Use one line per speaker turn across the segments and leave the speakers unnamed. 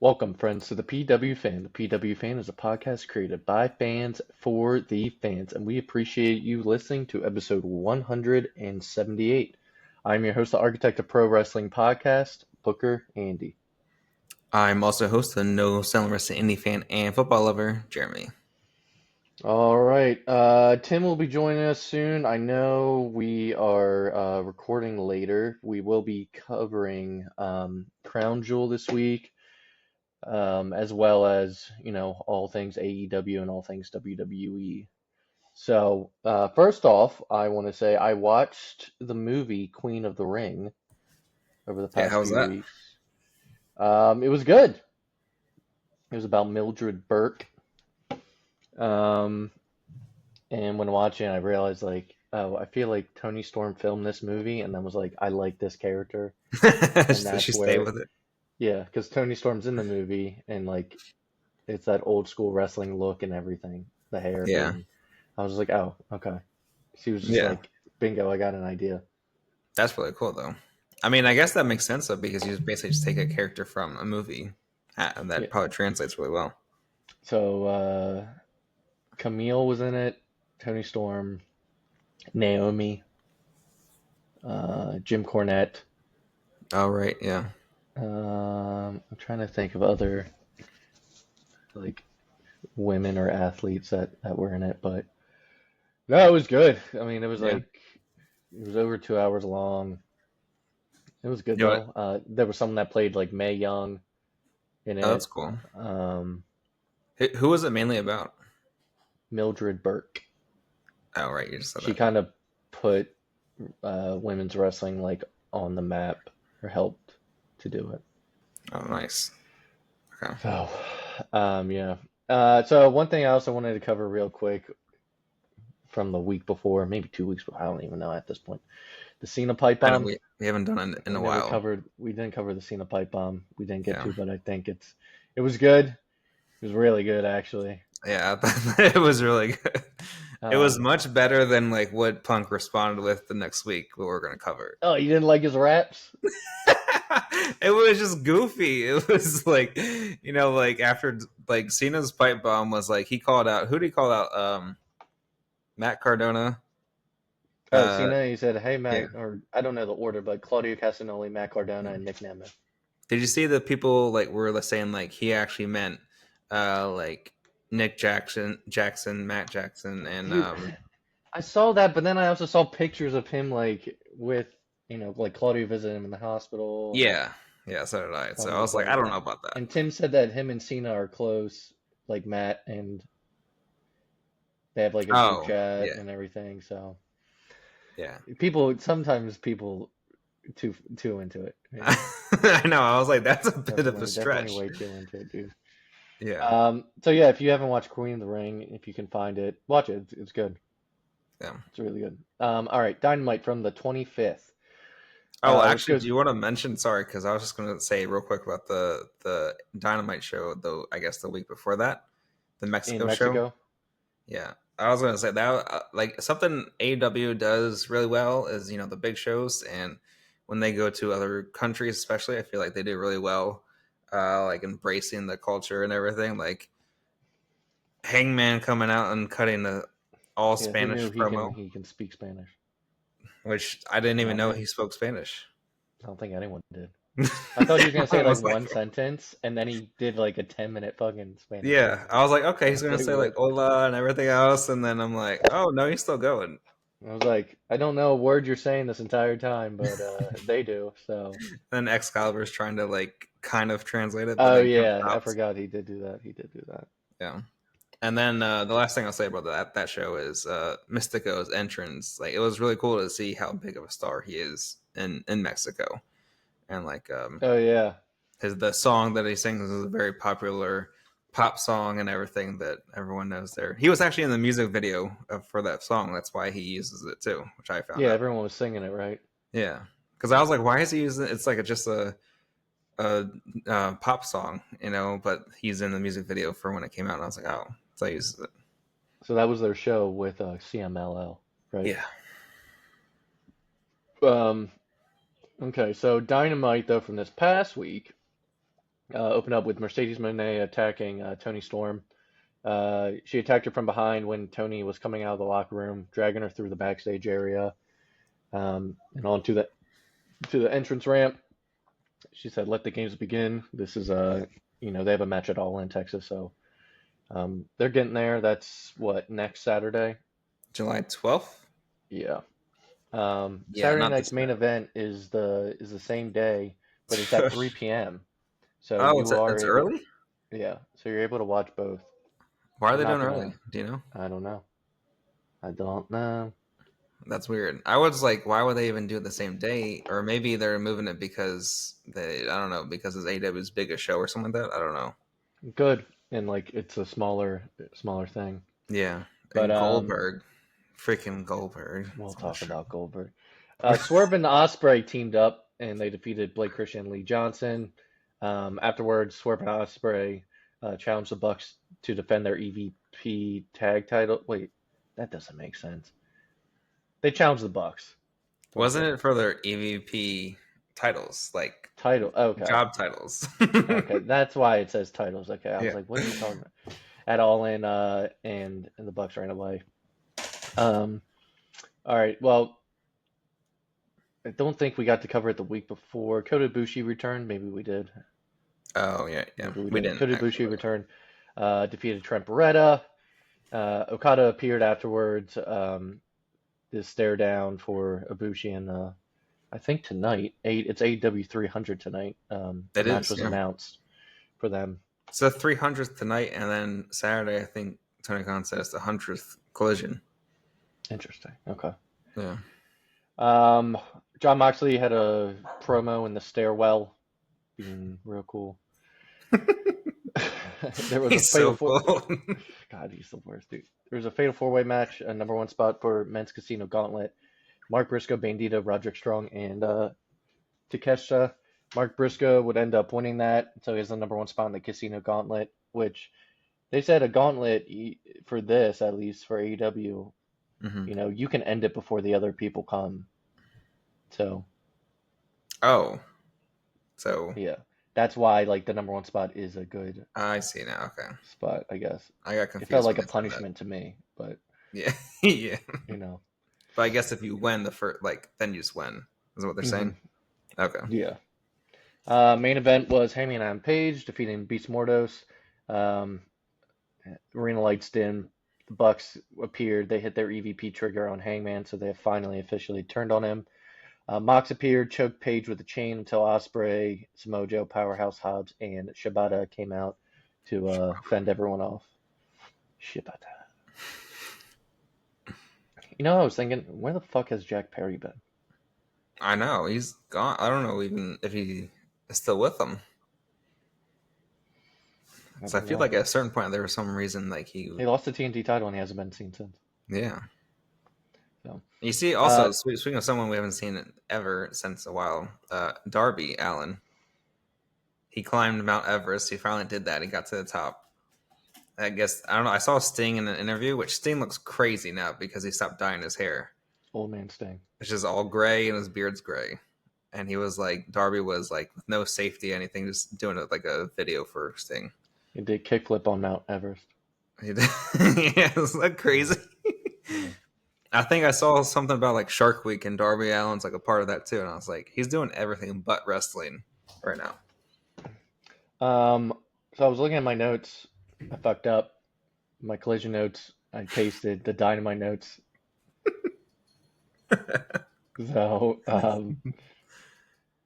Welcome, friends, to the PW Fan. The PW Fan is a podcast created by fans for the fans, and we appreciate you listening to episode 178. I'm your host, the Architect of Pro Wrestling Podcast, Booker Andy.
I'm also host of the No Selling Wrestling Indie Fan and football lover, Jeremy.
All right, Tim will be joining us soon. I know we are recording later. We will be covering Crown Jewel this week. As well as, all things AEW and all things WWE. So, first off, I want to say I watched the movie Queen of the Ring over the past
how's
few
that?
weeks. It was good. It was about Mildred Burke. And when watching, I realized, I feel like Tony Storm filmed this movie and then was like, I like this character. And
So she stayed with it.
Yeah, because Tony Storm's in the movie, and it's that old school wrestling look and everything, the hair.
Yeah.
And I was like, oh, okay. She was just like, bingo, I got an idea.
That's really cool, though. I mean, I guess that makes sense, though, because you basically just take a character from a movie, and that probably translates really well.
So, Camille was in it, Tony Storm, Naomi, Jim Cornette.
Oh, right, yeah.
I'm trying to think of other women or athletes that were in it, but no, it was good. I mean, it was it was over 2 hours long. It was good though. There was someone that played like Mae Young in it.
Oh, that's cool. Who was it mainly about?
Mildred Burke.
Oh, right, you just said
she kind of put women's wrestling on the map, or helped to do it.
Oh, nice. Okay.
So, yeah. So one thing I also wanted to cover real quick from the week before, maybe 2 weeks before, I don't even know at this point. The Cena pipe bomb.
We haven't done it in a while.
We didn't cover the Cena pipe bomb. We didn't get to, but I think it was good. It was really good, actually.
Yeah, it was really good. It was much better than what Punk responded with the next week, what we're going to cover.
Oh, you didn't like his raps?
It was just goofy. It was after Cena's pipe bomb was he called out, who did he call out? Matt Cardona.
Cena, he said, hey, Matt, or I don't know the order, but Claudio Castagnoli, Matt Cardona, and Nick Nemeth.
Did you see the people were saying he actually meant Nick Jackson, Matt Jackson, and
I saw that, but then I also saw pictures of him with Claudio visiting him in the hospital.
Yeah, so did I. So I was like, I don't know about that.
And Tim said that him and Cena are close, Matt, and they have a group chat and everything. So
yeah,
sometimes people too into it.
I know. I was like, that's a bit of a stretch.
Definitely way too into it, dude.
Yeah.
So yeah, if you haven't watched Queen of the Ring, if you can find it, watch it. It's good.
Yeah.
It's really good. All right, Dynamite from the 25th.
Oh, actually, do you want to mention? Sorry, because I was just going to say real quick about the Dynamite show, though. I guess the week before that, the Mexico show. Yeah, I was going to say that something AEW does really well is the big shows, and when they go to other countries, especially, I feel like they do really well. Embracing the culture and everything, Hangman coming out and cutting the all Spanish promo.
He can speak Spanish,
which I didn't even know he spoke Spanish.
I don't think anyone did. I thought he was gonna say one sentence, and then he did a 10-minute fucking Spanish.
Yeah, I was like, okay, he's gonna say hola and everything else, and then I'm like, oh no, he's still going.
I was like, I don't know a word you're saying this entire time, but they do. So
then Excalibur's trying to kind of translate it.
Oh yeah, I forgot he did do that.
Yeah, and then the last thing I'll say about that show is Mystico's entrance. It was really cool to see how big of a star he is in Mexico, and
oh yeah,
the song that he sings is a very popular pop song and everything that everyone knows there. He was actually in the music video for that song. That's why he uses it too, which I found.
Yeah, everyone was singing it, right?
Yeah, because I was like, why is he using it? It's just a pop song, but he's in the music video for when it came out, and I was like, oh, so he uses it.
So that was their show with CMLL, right?
Yeah.
Okay, so Dynamite though from this past week. Opened up with Mercedes Moné attacking Tony Storm. She attacked her from behind when Tony was coming out of the locker room, dragging her through the backstage area, and onto the entrance ramp. She said, "Let the games begin." This is they have a match at All In Texas, so they're getting there. That's what, next Saturday?
July 12th?
Yeah.
Yeah,
Saturday
not
night's
this
main
Saturday.
event is the same day, but it's at 3 p.m. So
Oh,
you are
it's
able,
early?
yeah. So you're able to watch both.
Why are
I'm
they
not
doing
gonna.
early? Do you know?
I don't know. I don't know.
That's weird. I was like, why would they even do it the same day? Or maybe they're moving it because I don't know, because it's AEW's biggest show or something like that. I don't know.
Good, and like it's a smaller thing.
Yeah,
But
and Goldberg, freaking Goldberg.
we'll
That's on the
talk
show.
about Goldberg. Swerve and Ospreay teamed up and they defeated Blake Christian and Lee Johnson. Afterwards, Swerve and Ospreay challenged the Bucks to defend their EVP tag title. Wait, that doesn't make sense. They challenged the Bucks.
Wasn't it for their EVP titles, like
Title. Okay.
job titles?
Okay. That's why it says titles. Okay. I was
Yeah.
like, what are you talking about? At All In, and the Bucks ran away. Um, all right. Well, I don't think we got to cover it the week before. Kota Ibushi returned. Maybe we did.
Oh yeah, yeah.
Maybe we
We
didn't.
didn't
Kota
actually.
Ibushi returned. Defeated Trent Beretta. Okada appeared afterwards. To stare down for Ibushi and I think tonight. It's AEW 300 tonight. The
It
match
is,
was
yeah.
announced for them.
So 300th tonight, and then Saturday, I think Tony Khan says the 100th Collision.
Interesting. Okay.
Yeah.
Um, John Moxley had a promo in the stairwell, being real cool. There was a
He's so
fatal four.
cool.
God, he's the worst, dude. There was a fatal four-way match, a number one spot for men's casino gauntlet. Mark Briscoe, Bandito, Roderick Strong, and Takeshita. Mark Briscoe would end up winning that, so he has the number one spot in the casino gauntlet. Which they said a gauntlet for this, at least for AEW.
Mm-hmm.
You can end it before the other people come. So.
Oh, so
Yeah, that's why like the number one spot is a good
I see now. Okay,
spot, I guess.
I got
It felt
confused when
like a
they said that.
punishment to me, but
Yeah, yeah.
you know.
But I guess if you win the first, like, then you just win. Is that what they're
Hmm.
saying? Okay.
Yeah. Main event was Hangman Adam Page defeating Beast Mordos. Um, Arena lights dim. The Bucks appeared. They hit their EVP trigger on Hangman, so they have finally officially turned on him. Mox appeared, choked Page with a chain until Ospreay, Samoa Joe, Powerhouse Hobbs, and Shibata came out to fend everyone off. Shibata. I was thinking, where the fuck has Jack Perry been?
I know he's gone. I don't know even if he is still with them.
I
So I
don't
feel
know.
like at a certain point there was some reason like he.
He lost the TNT title and he hasn't been seen since.
Yeah.
So,
You see,
uh,
also speaking of someone we haven't seen ever since a while, Darby Allen. He climbed Mount Everest. He finally did that. He got to the top. I guess I don't know. I saw Sting in an interview, which Sting looks crazy now because he stopped dyeing his hair.
old man Sting.
It's just all gray and his beard's gray. And he was like, Darby was like, with no safety, anything, just doing it like a video for Sting.
He did kickflip on Mount Everest.
He did. Yeah, isn't that crazy?
Yeah.
I think I saw something about like Shark Week and Darby Allen's like a part of that too. And I was like, he's doing everything but wrestling right now.
So I was looking at my notes. I fucked up my Collision notes. I pasted the Dynamite notes. So,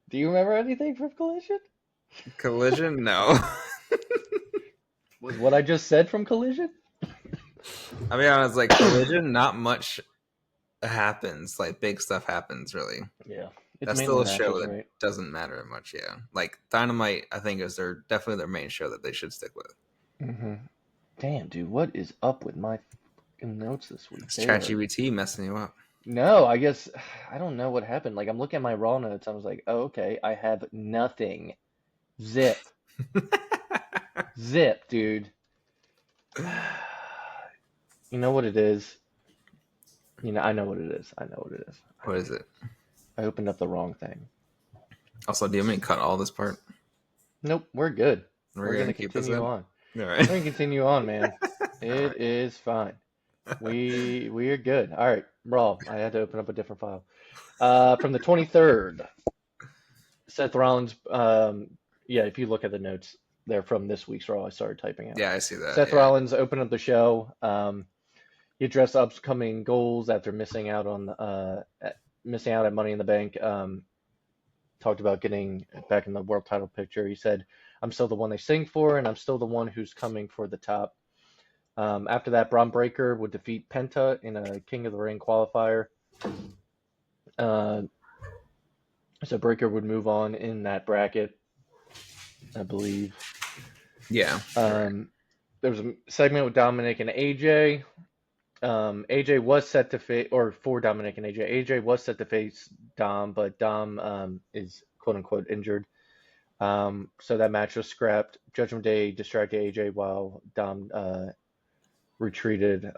do you remember anything from Collision?
Collision? No.
Was what I just said from Collision?
I'll be honest, like Collision, not much happens. Like big stuff happens, really.
Yeah, it's
That's
mainly
still a show
matches,
that
right?
doesn't matter much. Yeah, like Dynamite, I think is definitely their main show that they should stick with.
Mm-hmm. Damn, dude, what is up with my fucking notes this week?
It's
They are
ChatGPT messing you up.
No, I guess I don't know what happened. Like I'm looking at my raw notes, I was like, oh, okay, I have nothing. Zip. Zip, dude. You know what it is? I know what it is. I know what it is.
What is it?
I opened up the wrong thing.
Also, do you want me to cut all this part?
Nope, we're good.
We're
Gonna
keep this
continue
in.
on.
All right.
We're gonna continue on, man.
All
It
right.
is fine. We are good. All right, Raw. I had to open up a different file. From the 23rd, Seth Rollins. Yeah, if you look at the notes, they're from this week's Raw. I started typing out.
Yeah, I see that.
Seth
Yeah.
Rollins opened up the show. He addressed upcoming goals after missing out at Money in the Bank. Talked about getting back in the world title picture. He said, "I'm still the one they sing for, and I'm still the one who's coming for the top." After that, Braun Breaker would defeat Penta in a King of the Ring qualifier. Uh, so Breaker would move on in that bracket, I believe.
Yeah.
Right. There was a segment with Dominic and AJ. AJ was set to face, or for Dominic and AJ. AJ was set to face Dom, but Dom is quote unquote injured. So that match was scrapped. Judgment Day distracted AJ while Dom retreated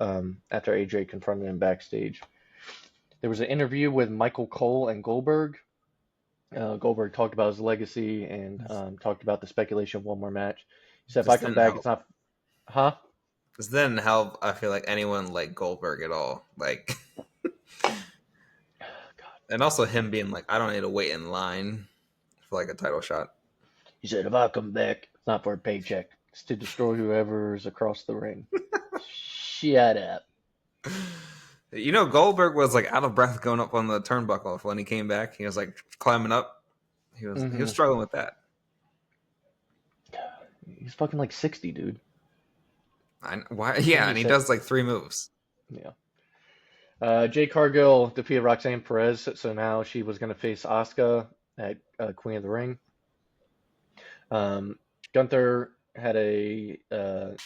after AJ confronted him backstage. There was an interview with Michael Cole and Goldberg. Goldberg talked about his legacy and talked about the speculation of one more match. He said, "If I come back, it's not." Huh?
This didn't help. I feel like anyone like Goldberg at all. Like, and also him being like, I don't need to wait in line for like a title shot.
He said, "If I come back, it's not for a paycheck. It's to destroy whoever's across the ring." Shut up.
You know, Goldberg was like out of breath going up on the turnbuckle when he came back. He was like climbing up. He was struggling with that.
He's fucking like 60, dude.
Why? Yeah, and he does like 3 moves.
Yeah. Jade Cargill defeated Roxanne Perez, so now she was going to face Asuka at Queen of the Ring. Gunther had a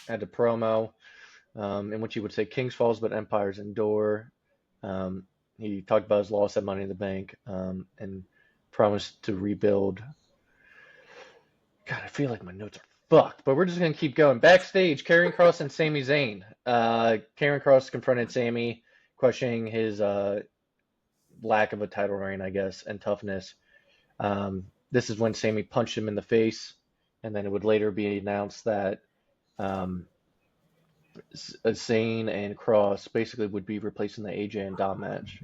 promo in which he would say Kings Falls, but empires endure. He talked about his loss at Money in the Bank and promised to rebuild. God, I feel like my notes are fucked, but we're just going to keep going. Backstage, Karrion Kross and Sami Zayn. Karrion Kross confronted Sami, questioning his lack of a title reign, I guess, and toughness. This is when Sami punched him in the face, and then it would later be announced that Zayn and Kross basically would be replacing the AJ and Dom match.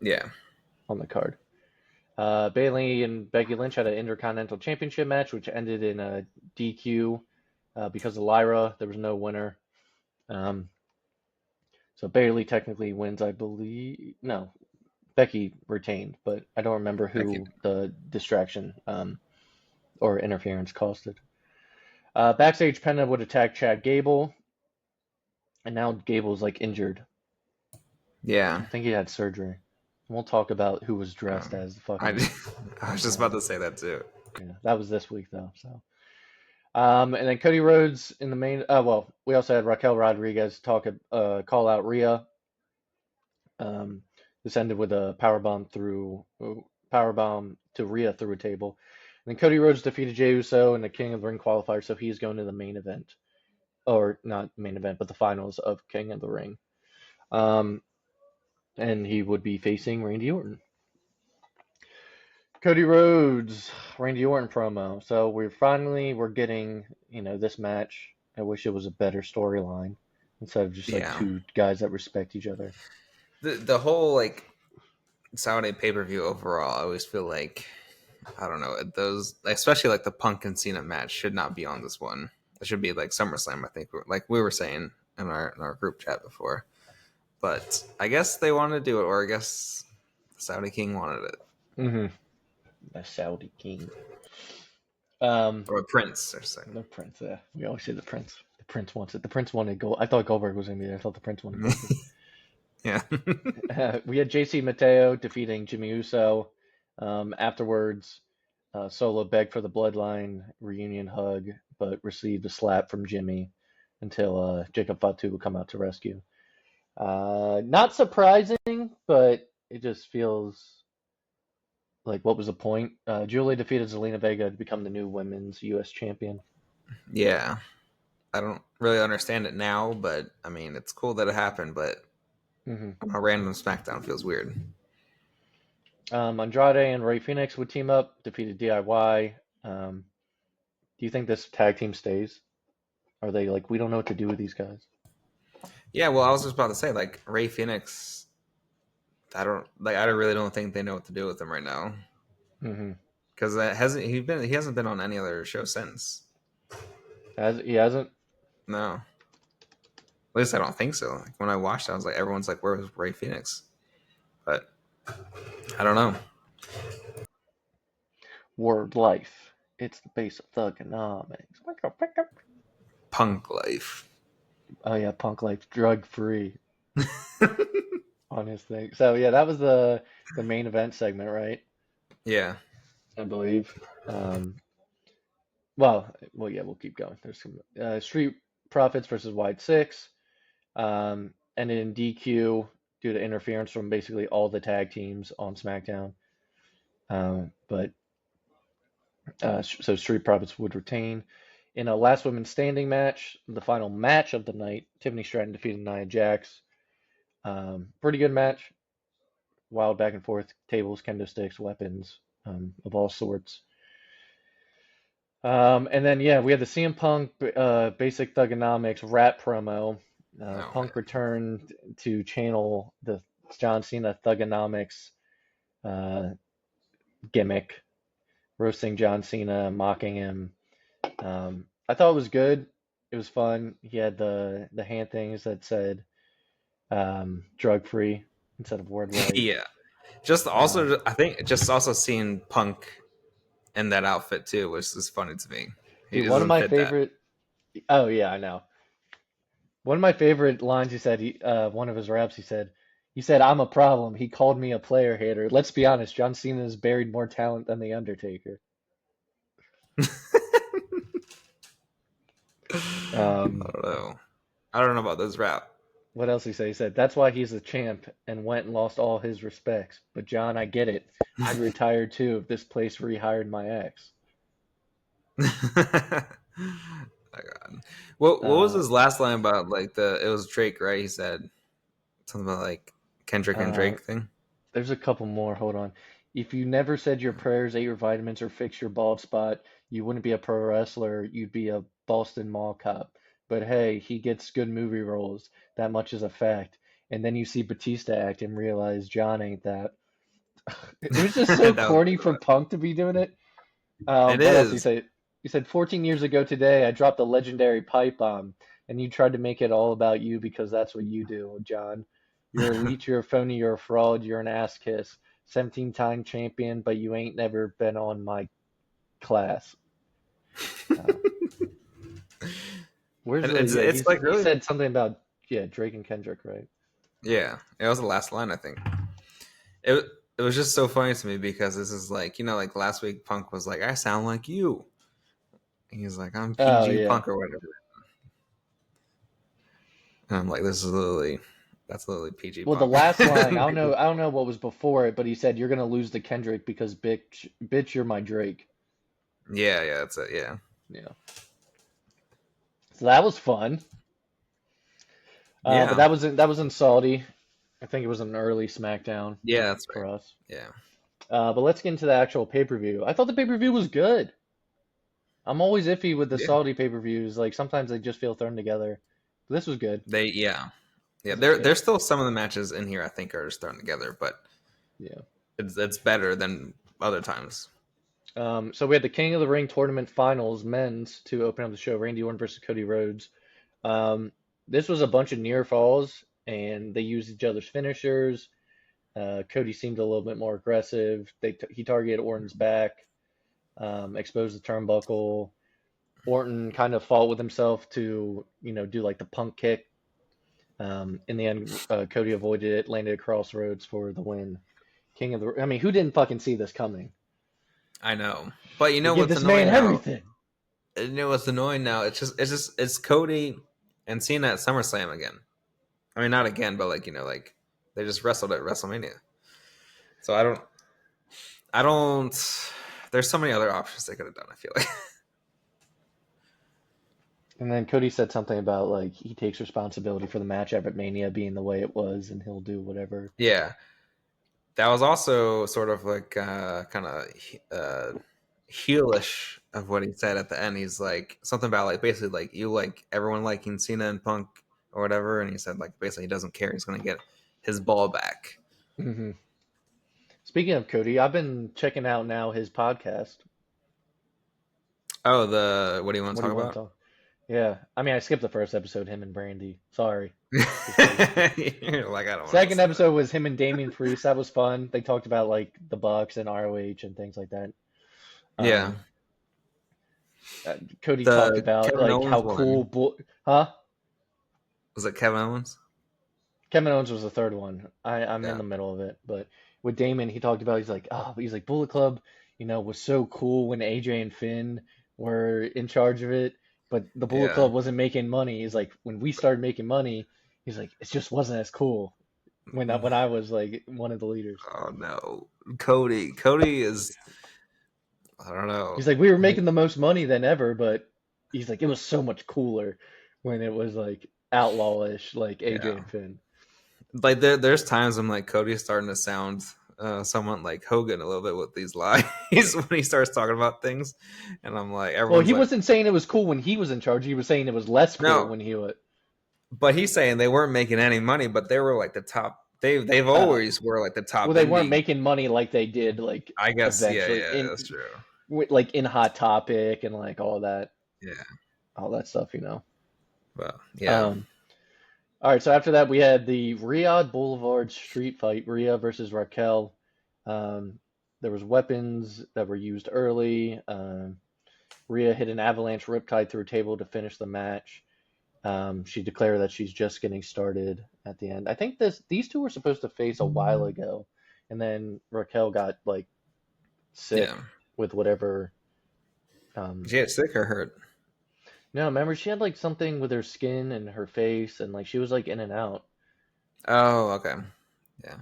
Yeah.
On the card. Bayley and Becky Lynch had an Intercontinental Championship match, which ended in a DQ because of Lyra. There was no winner. So Bayley technically wins, I believe. No, Becky retained, but I don't remember who the distraction or interference costed. Backstage, Penta would attack Chad Gable, and now Gable's like injured.
Yeah.
I think he had surgery. We'll talk about who was dressed as the fucking.
I was just about to say that too.
Yeah, that was this week though. So, and then Cody Rhodes in the main. Well, we also had Raquel Rodriguez call out Rhea. This ended with a powerbomb to Rhea through a table. And then Cody Rhodes defeated Jey Uso in the King of the Ring qualifier, so he's going to the main event, or not main event, but the finals of King of the Ring. And he would be facing Randy Orton. Cody Rhodes, Randy Orton promo. So we're getting, this match. I wish it was a better storyline instead of just like 2 guys that respect each other.
The whole like Saudi pay-per-view overall, I always feel like, I don't know, those, especially like the Punk and Cena match should not be on this one. It should be like SummerSlam, I think, like we were saying in our group chat before. But I guess they wanted to do it, or I guess Saudi King wanted it.
Mm-hmm. The Saudi King.
Or Prince, or something.
The Prince, yeah. We always say the Prince. The Prince wants it. The Prince wanted gold. I thought Goldberg was going to be there. I thought the Prince wanted gold.
Yeah.
We had JC Mateo defeating Jimmy Uso. Afterwards, Solo begged for the Bloodline reunion hug, but received a slap from Jimmy until Jacob Fatu would come out to rescue. Not surprising, but it just feels like, what was the point? Julia defeated Zelina Vega to become the new women's U.S. champion.
Yeah. I don't really understand it now, but I mean, it's cool that it happened, but a random SmackDown feels weird.
Andrade and Rey Fenix would team up, defeated DIY. Do you think this tag team stays? Are they like, we don't know what to do with these guys?
Yeah, well, I was just about to say, like, Ray Phoenix, I really don't think they know what to do with him right now. Because he hasn't been on any other show since.
He hasn't?
No. At least I don't think so. Like, when I watched it, I was like, everyone's like, where was Ray Phoenix? But I don't know.
Word life. It's the base of thugonomics.
Punk life.
Oh yeah, Punk life, drug free on his thing. So yeah, that was the main event segment, right?
Yeah.
I believe. Well, yeah, we'll keep going. There's some Street Profits versus Wide Six, and in DQ due to interference from basically all the tag teams on SmackDown. But so Street Profits would retain. In a last women standing match, the final match of the night, Tiffany Stratton defeated Nia Jax. Pretty good match. Wild back and forth, tables, kendo sticks, weapons of all sorts. And then yeah, we had the CM Punk Basic Thugonomics rap promo. Punk returned to channel the John Cena Thugonomics gimmick, roasting John Cena, mocking him. I thought it was good. It was fun. He had the hand things that said drug free instead of word life.
Yeah. Just also, I think just also seeing Punk in that outfit too was just funny to me.
Dude, one of my favorite. Oh yeah, I know. One of my favorite lines he said. One of his raps. He said, "I'm a problem." He called me a player hater. Let's be honest. John Cena has buried more talent than the Undertaker.
I don't know. I don't know about this rap.
What else he say? He said, "That's why he's a champ and went and lost all his respects." But John, I get it. I'd retire too if this place rehired my ex.
Oh God. What was his last line about? Like it was Drake, right? He said something about like Kendrick and Drake thing.
There's a couple more. Hold on. If you never said your prayers, ate your vitamins, or fixed your bald spot, you wouldn't be a pro wrestler. You'd be a Boston Mall cop. But hey, he gets good movie roles. That much is a fact. And then you see Batista act and realize John ain't that. It was just so corny for Punk to be doing it. What else did he say? He said, 14 years ago today, I dropped a legendary pipe bomb, and you tried to make it all about you because that's what you do, John. You're a leech, you're a phony, you're a fraud, you're an ass kiss. 17-time champion, but you ain't never been on my class. Where's the,
it's like really...
He said something about Drake and Kendrick, right?
Yeah, it was the last line, I think. It was just so funny to me because this is like, like last week Punk was like, I sound like you. And he's like, I'm PG Punk or whatever. And I'm like, that's literally PG
Punk. Well, the last line, I don't know what was before it, but he said, you're gonna lose to Kendrick because bitch, you're my Drake.
Yeah, that's it, yeah.
Yeah. So that was fun. But that was in Saudi. I think it was an early SmackDown.
Yeah, that's
for us.
Yeah.
But let's get into the actual pay-per-view. I thought the pay-per-view was good. I'm always iffy with the Saudi pay-per-views. Like sometimes they just feel thrown together. But this was good.
There's still some of the matches in here I think are just thrown together, but it's better than other times.
So we had the King of the Ring tournament finals, men's, to open up the show. Randy Orton versus Cody Rhodes. This was a bunch of near falls, and they used each other's finishers. Cody seemed a little bit more aggressive. He targeted Orton's back, exposed the turnbuckle. Orton kind of fought with himself to, do like the punk kick. In the end, Cody avoided it, landed at Crossroads for the win. Who didn't fucking see this coming?
I know, but
what's this annoying man everything.
What's annoying now? It's Cody and Cena at SummerSlam again. I mean, not again, but like they just wrestled at WrestleMania. So I don't. There's so many other options they could have done, I feel like.
And then Cody said something about like he takes responsibility for the match at Mania being the way it was, and he'll do whatever.
Yeah, that was also sort of like kind of heelish of what he said at the end. He's like something about like basically like you like everyone liking Cena and Punk or whatever, and he said like basically he doesn't care. He's gonna get his ball back.
Mm-hmm. Speaking of Cody, I've been checking out now his podcast.
Oh, the what do you want to talk about?
Yeah, I mean, I skipped the first episode, him and Brandy. Sorry.
You're like, I don't.
Second episode was him and Damian Priest. That was fun. They talked about like the Bucks and ROH and things like that.
Yeah.
Cody talked about
Kevin
like
Owens
how cool, huh?
Was it Kevin Owens?
Kevin Owens was the third one. I'm in the middle of it, but with Damon, he talked about he's like Bullet Club, was so cool when AJ and Finn were in charge of it, but the Bullet Club wasn't making money. He's like, when we started making money, he's like, it just wasn't as cool when I was like one of the leaders.
Oh no, Cody is, I don't know.
He's like, we were making the most money than ever, but he's like, it was so much cooler when it was like outlawish, like AJ and Finn.
Like there's times I'm like, Cody's starting to sound somewhat like Hogan a little bit with these lies when he starts talking about things, and I'm like,
well, he wasn't saying it was cool when he was in charge. He was saying it was less cool when he was.
But he's saying they weren't making any money, but they were like the top. They've always were like the top.
Well, they weren't making money like they did. Like
I guess, yeah, that's true.
Like in Hot Topic and like all that.
Yeah,
all that stuff,
Well, yeah.
All right, so after that, we had the Riyadh Boulevard street fight, Rhea versus Raquel. There was weapons that were used early. Rhea hit an avalanche riptide through a table to finish the match. She declared that she's just getting started at the end. I think these two were supposed to face a while ago, and then Raquel got like sick with whatever.
She got sick or hurt?
No, remember she had like something with her skin and her face, and like she was like in and out.
Oh, okay, yeah.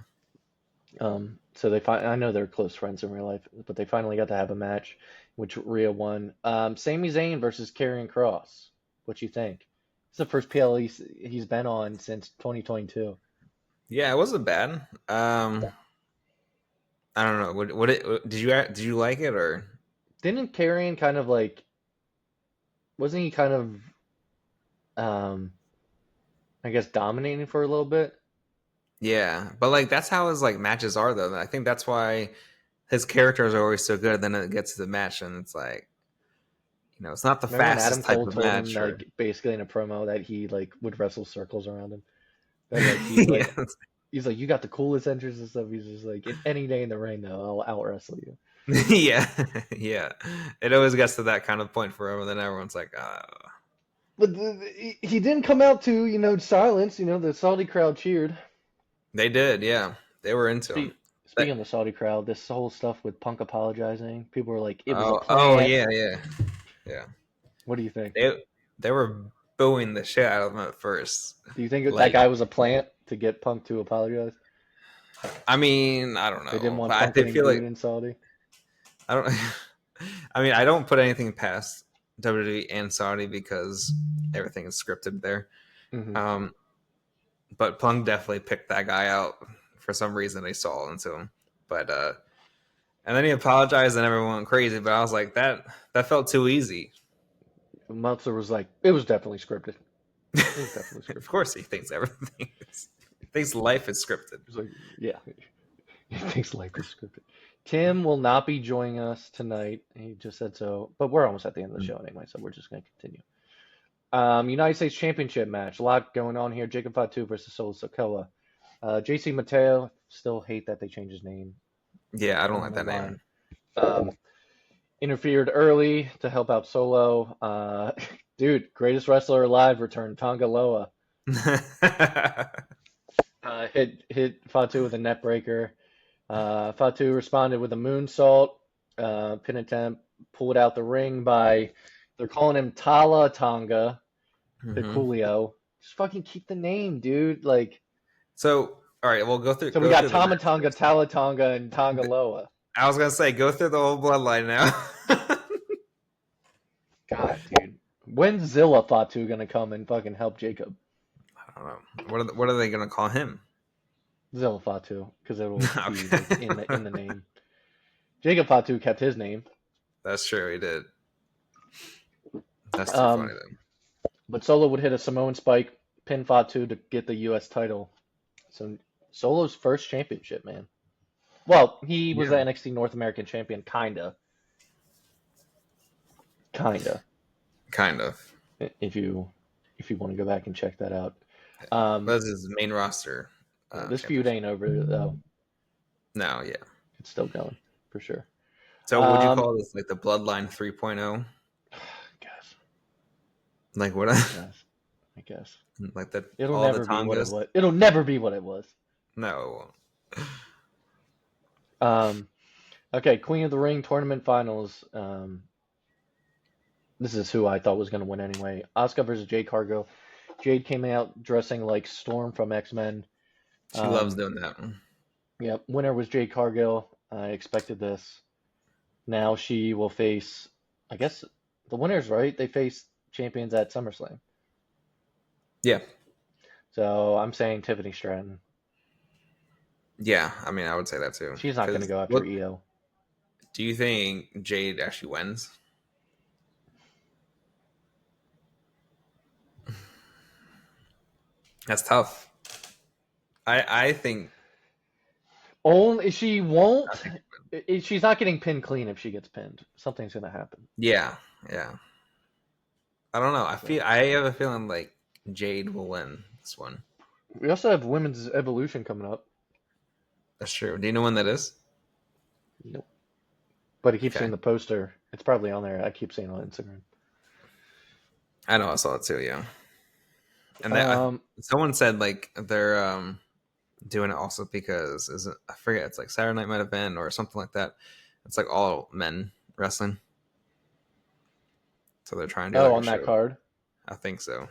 So I know they're close friends in real life, but they finally got to have a match, which Rhea won. Sami Zayn versus Karrion Kross. What you think? It's the first PL he's been on since 2022.
Yeah, it wasn't bad. I don't know. Did you like it or
didn't Karrion kind of like? Wasn't he kind of, I guess, dominating for a little bit?
Yeah, but like that's how his like matches are though. I think that's why his characters are always so good. Then it gets to the match and it's like, it's not the fastest type of match.
Him, like, basically in a promo that he like would wrestle circles around him. That, like, he's like, you got the coolest entrance and stuff. He's just like, any day in the ring though, I'll out wrestle you.
yeah. It always gets to that kind of point for him, and then everyone's like,
But he didn't come out to, silence. The Saudi crowd cheered.
They did, yeah. They were into him.
Speaking of the Saudi crowd, this whole stuff with Punk apologizing, people were like, it was a
plan. Oh, yeah.
What do you think?
They were booing the shit out of him at first.
Do you think that guy was a plant to get Punk to apologize?
I mean, I don't know.
They didn't want Punk getting booed in Saudi?
I don't put anything past WWE and Saudi because everything is scripted there.
Mm-hmm.
But Punk definitely picked that guy out for some reason. They saw into him, but and then he apologized and everyone went crazy. But I was like, that felt too easy.
Meltzer was like, it was definitely scripted.
Of course, he thinks everything is. He thinks life is scripted.
He's like, yeah, he thinks life is scripted. Tim will not be joining us tonight. He just said so, but we're almost at the end of the show anyway, so we're just going to continue. United States Championship match. A lot going on here. Jacob Fatu versus Solo Sikoa. JC Mateo, still hate that they changed his name.
Yeah, I don't like that name.
Interfered early to help out Solo. Dude, greatest wrestler alive returned. Tonga Loa. Hit Fatu with a net breaker. Fatu responded with a moonsault. Pin attempt. Pulled out the ring by, they're calling him Tala Tonga. The Coolio. Just fucking keep the name, dude. Like.
So, all right, we'll go through.
So we got Tama Tonga, Tala Tonga, and Tonga Loa.
I was gonna say, go through the whole bloodline now.
God, dude. When's Zilla Fatu gonna come and fucking help Jacob?
I don't know. What are they gonna call him?
Zilla Fatu, because it'll be like, in the name. Jacob Fatu kept his name.
That's true. He did. That's too funny though.
But Solo would hit a Samoan spike, pin Fatu to get the U.S. title. So Solo's first championship, man. Well, he was the NXT North American champion, kinda. Kind
of.
If you want to go back and check that out.
That's his main roster.
This feud ain't over though.
No, yeah,
it's still going for sure.
So would you call this like the Bloodline 3.0?
I guess.
Like what?
I guess.
Like that.
It'll never be what it was. It'll never be what it was.
No, it
won't. Okay, Queen of the Ring tournament finals. This is who I thought was going to win anyway. Asuka versus Jade Cargill. Jade came out dressing like Storm from X-Men.
She loves doing that.
Yep. Winner was Jade Cargill. I expected this. Now she will face, I guess, the winners, right? They face champions at SummerSlam.
Yeah.
So I'm saying Tiffany Stratton.
Yeah, I mean, I would say that too.
She's not going to go after Io.
Do you think Jade actually wins? That's tough. I think
only she won't. She's not getting pinned clean if she gets pinned. Something's gonna happen.
Yeah. I don't know. I have a feeling like Jade will win this one.
We also have Women's Evolution coming up.
That's true. Do you know when that is?
Nope. But I keep seeing the poster. It's probably on there. I keep seeing it on Instagram.
I know. I saw it too. Yeah. And someone said like they're doing it also because I forget, it's like Saturday Night Main Event or something like that. It's like all men wrestling. So they're trying to do
on that card.
I think so.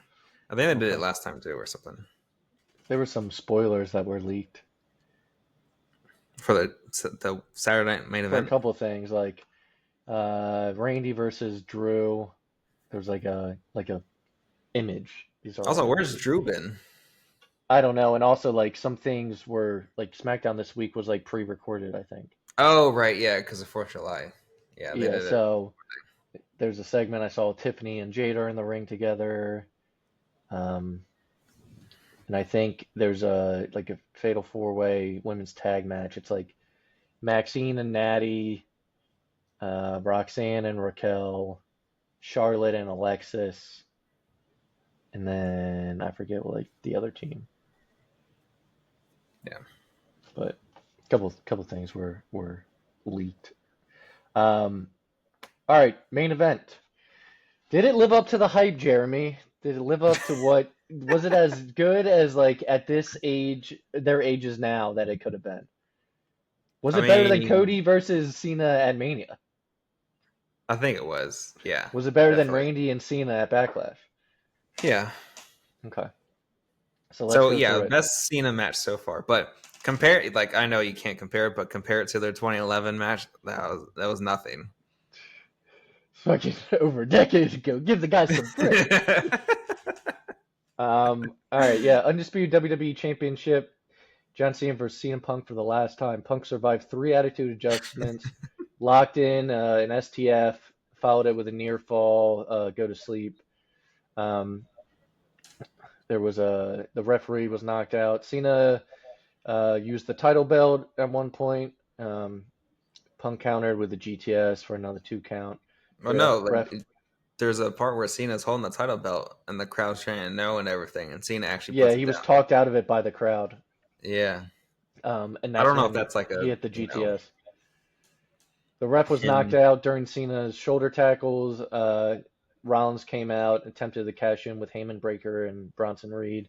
I think they did it last time too or something.
There were some spoilers that were leaked
for the Saturday Night Main Event.
For a couple of things like Randy versus Drew. There's like a image.
Also, where's Drew been?
I don't know. And also, like, some things were, like, SmackDown this week was, like, pre-recorded, I think.
Oh, right, yeah, because of 4th of July. Yeah,
they did so there's a segment I saw Tiffany and Jade are in the ring together. And I think there's a fatal 4-way women's tag match. It's, like, Maxine and Natty, Roxanne and Raquel, Charlotte and Alexis, and then I forget what the other team.
Yeah,
but a couple things were leaked. All right, main event. Did it live up to the hype, Jeremy? Did it live up to what? Was it as good as at this age, their ages now, that it could have been? Was it better than Cody versus Cena at Mania?
I think it was. Yeah.
Was it better than Randy and Cena at Backlash?
Yeah.
Okay.
So yeah, best Cena match so far. But compare, I know you can't compare it, but compare it to their 2011 match. That was nothing.
Fucking over a decade ago. Give the guy some credit. All right, yeah. Undisputed WWE Championship. John Cena versus CM Punk for the last time. Punk survived 3 attitude adjustments, locked in an STF, followed it with a near fall, go to sleep. There was the referee was knocked out. Cena used the title belt at one point. Punk countered with the GTS for another 2 count.
Oh no, there's a part where Cena's holding the title belt and the crowd's trying to and everything, and Cena actually
he was talked out of it by the crowd.
Yeah.
And
I don't know if that's
he hit the GTS. The ref was knocked out during Cena's shoulder tackles. Rollins came out, attempted to cash in with Heyman Breaker and Bronson Reed.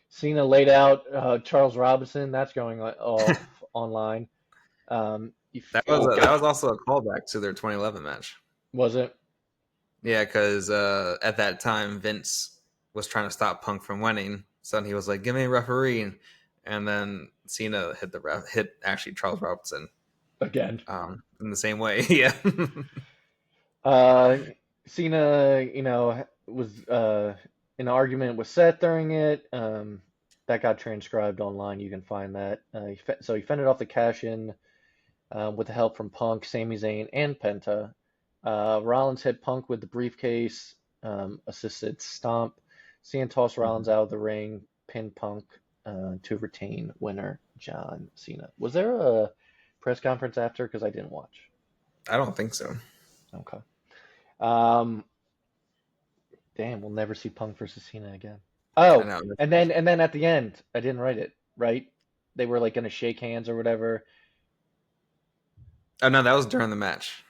Cena laid out Charles Robinson. That's going off online.
That was also a callback to their 2011 match.
Was it?
Yeah, because at that time Vince was trying to stop Punk from winning, so he was like, "Give me a referee," and then Cena hit actually Charles Robinson
again
in the same way. Yeah.
Cena, was in an argument with Seth during it. That got transcribed online. You can find that. So he fended off the cash in with the help from Punk, Sami Zayn, and Penta. Rollins hit Punk with the briefcase, assisted stomp. Cena tossed Rollins out of the ring, pin Punk to retain winner John Cena. Was there a press conference after? Because I didn't watch.
I don't think so.
Okay. Damn, we'll never see Punk versus Cena again. Oh, and then at the end, I didn't write it, right? They were like gonna shake hands or whatever.
Oh no, that was during the match.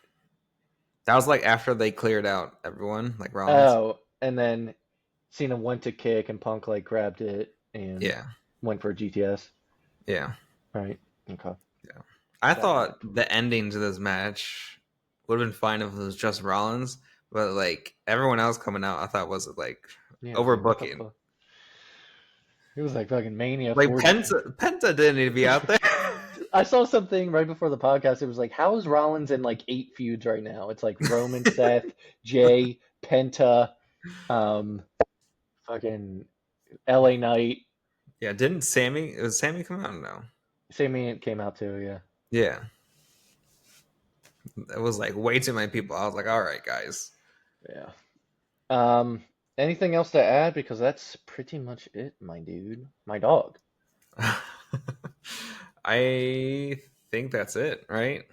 That was like after they cleared out everyone, like Rollins.
Oh, and then Cena went to kick and Punk like grabbed it and went for a GTS.
Yeah.
Right. Okay.
Yeah. I thought the ending to this match would have been fine if it was just Rollins, but like everyone else coming out, I thought was like overbooking.
It was like fucking Mania.
Like Penta didn't need to be out there.
I saw something right before the podcast. It was like, how is Rollins in like 8 feuds right now? It's like Roman, Seth, Jay, Penta, fucking LA Knight.
Yeah, didn't Sammy come out? No.
Sammy came out too, yeah.
Yeah. It was like way too many people. I was like, all right, guys.
Yeah. Anything else to add? Because that's pretty much it, my dude. My dog.
I think that's it, right?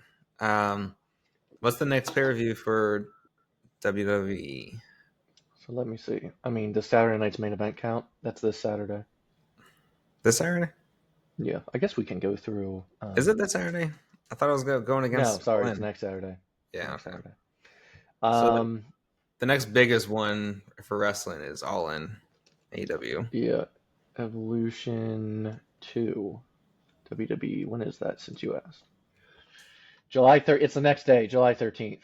What's the next pay-per-view for WWE?
So let me see. I mean, does Saturday night's main event count? That's this Saturday.
This Saturday?
Yeah, I guess we can go through.
Is it this Saturday? I thought I was going against.
No, sorry, it's next Saturday.
Yeah,
next Saturday.
So the next biggest one for wrestling is All In AEW.
Yeah, Evolution 2. WWE. When is that? Since you asked, July 3rd. It's the next day, July 13th.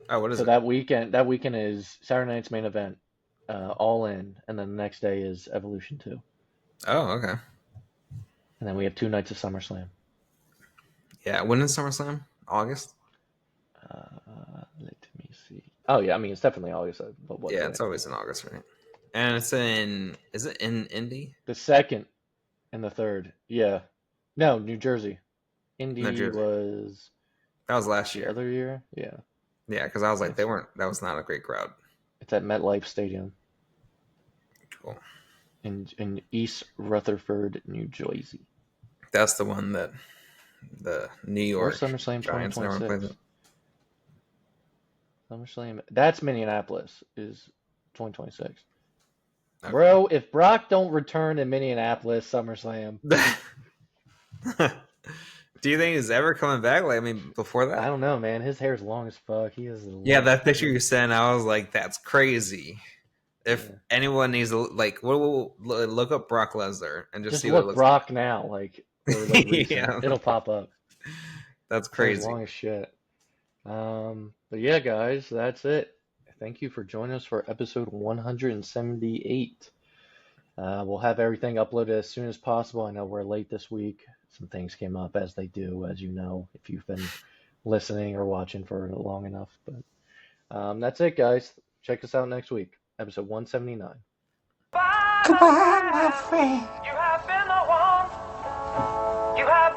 Oh, what is it?
So that weekend is Saturday night's main event, All In, and then the next day is Evolution 2.
Oh, okay.
And then we have 2 nights of SummerSlam.
Yeah, when is SummerSlam? August?
Let me see. Oh yeah, I mean it's definitely August. But
yeah, it's always in August, right? And it's in. Is it in Indy?
The 2nd and the 3rd. Yeah. No, New Jersey. Indy was.
That was last year.
The other year, yeah.
Yeah, because I was like, they weren't. That was not a great crowd.
It's at MetLife Stadium.
Cool.
In East Rutherford, New Jersey.
That's the one that the New York
SummerSlam
Giants never played it.
SummerSlam. That's Minneapolis. Is 2026. Okay. Bro, if Brock don't return in Minneapolis, SummerSlam.
Do you think he's ever coming back? Like, I mean, before that?
I don't know, man. His hair's long as fuck. He is.
Yeah, that picture you sent, I was like, that's crazy. If anyone needs to, like, we'll look up Brock Lesnar and just see what it looks
Brock like. Now, like yeah. It'll pop up.
That's crazy.
It's long as shit. But yeah, guys, that's it. Thank you for joining us for episode 178. We'll have everything uploaded as soon as possible. I know we're late this week. Some things came up, as they do, as you know, if you've been listening or watching for long enough. But that's it, guys. Check us out next week, episode 179.
Goodbye, my friend. You have been the one. You have